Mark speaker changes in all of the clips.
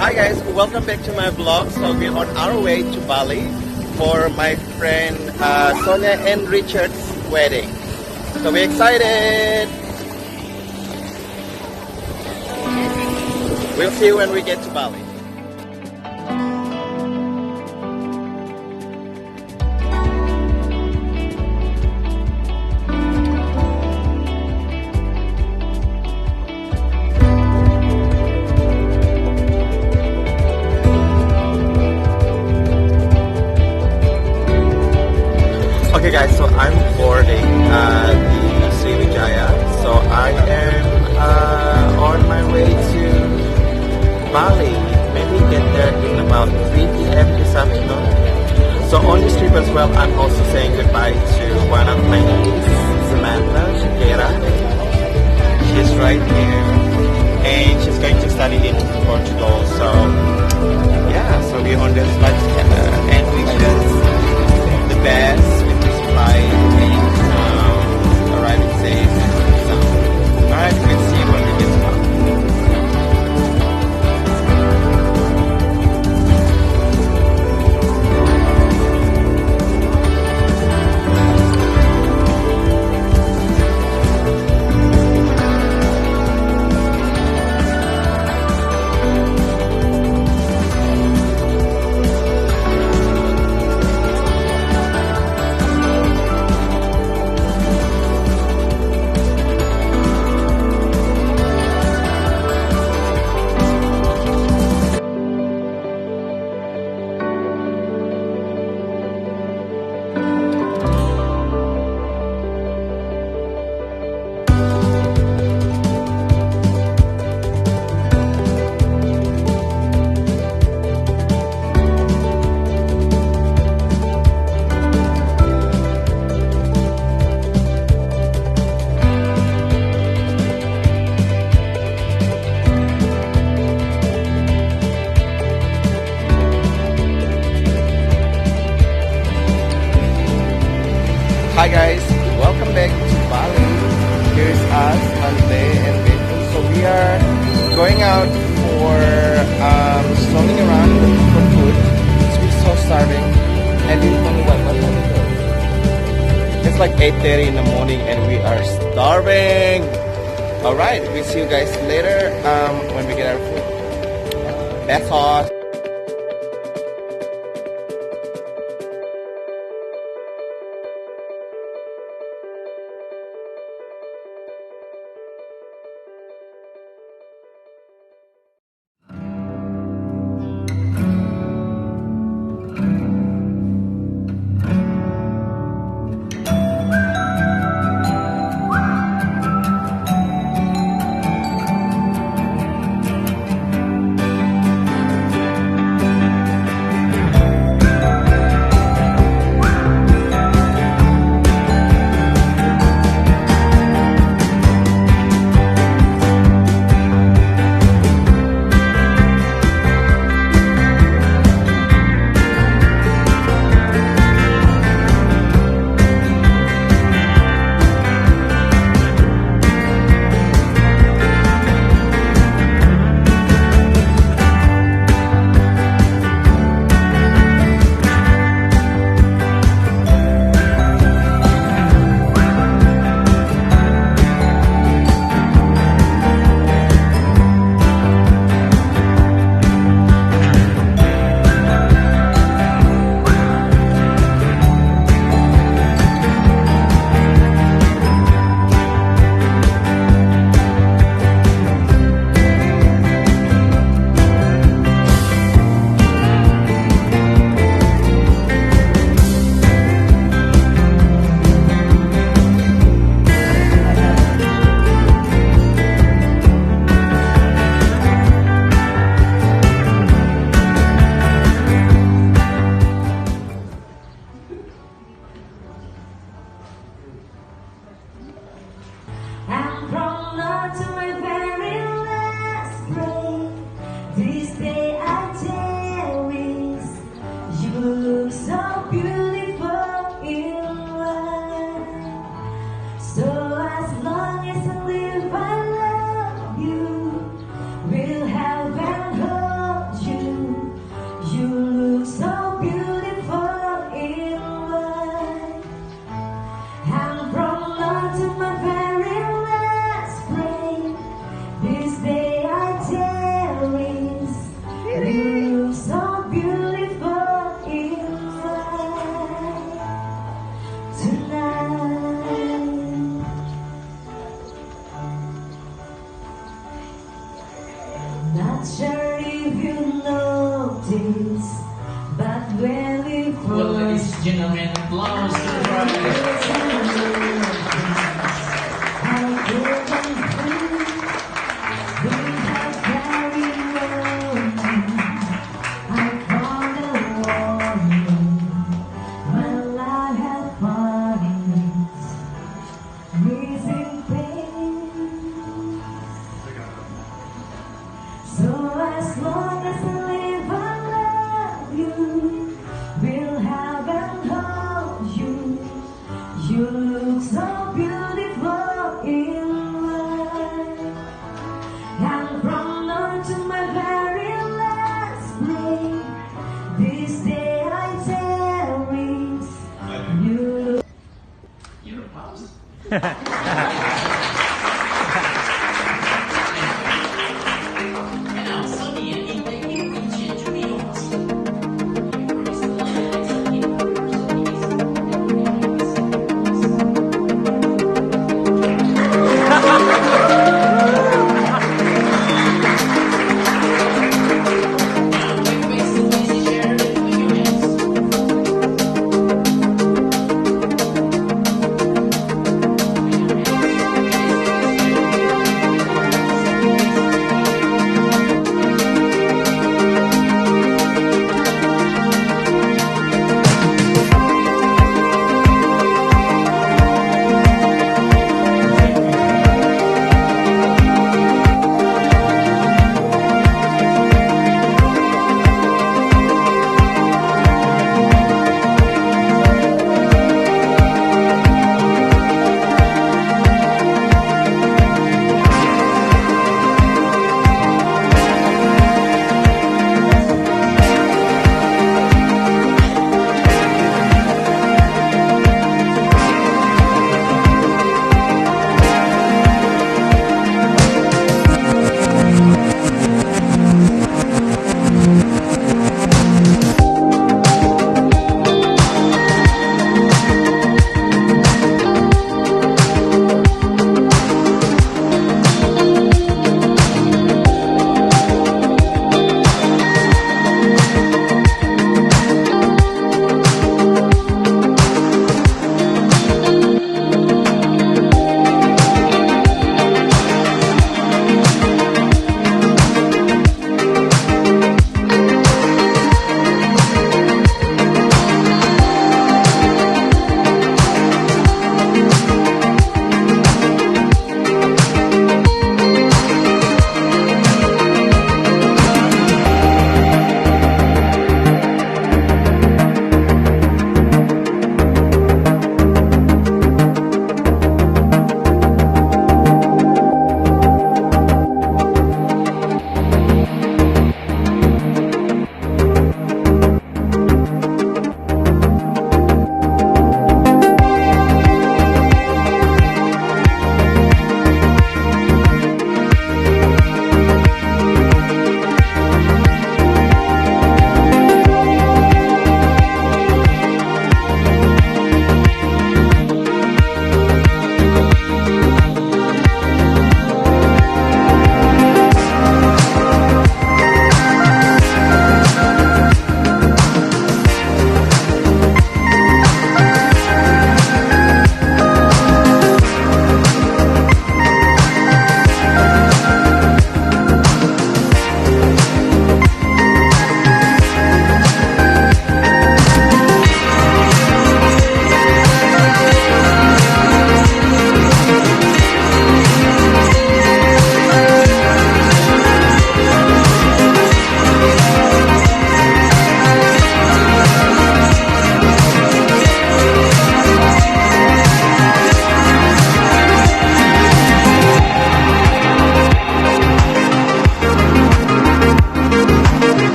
Speaker 1: Hi guys, welcome back to my vlog. So we're on our way to Bali for my friend Sonia and Richard's wedding. So we're excited. We'll see you when we get to Bali. Okay guys, so I'm boarding the Sriwijaya. So I am on my way to Bali. Maybe get there in about 3 p.m. this afternoon. So on this trip as well, I'm also saying goodbye to one of my nieces, Samantha Shakira. She's right here. And she's going to study in Portugal. So yeah, so we're on this flight and we just the best. Arriving safe. So, alright, we'll see when we get to Bali. Hi guys, welcome back to Bali. Here's us, Monday and Betul. So we are going out for strolling around looking for food. We're so starving. And it's only what time is it? It's like 8:30 in the morning and we are starving. Alright, we'll see you guys later when we get our food. That's all.
Speaker 2: look so beautiful inside tonight. Not sure if you notice, but when we
Speaker 3: Well, ladies
Speaker 2: first
Speaker 3: and gentlemen, applause to the bride.
Speaker 2: how good and free we have carried on. I found a warning when life had parties, missing pain. So as long as I live, I love you. We'll have and hold you. You look so beautiful in life. And from now to my very last day, this day I cherish. You look.
Speaker 3: You're a mouse. Now, Sonia, in the region to be honest.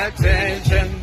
Speaker 1: attention.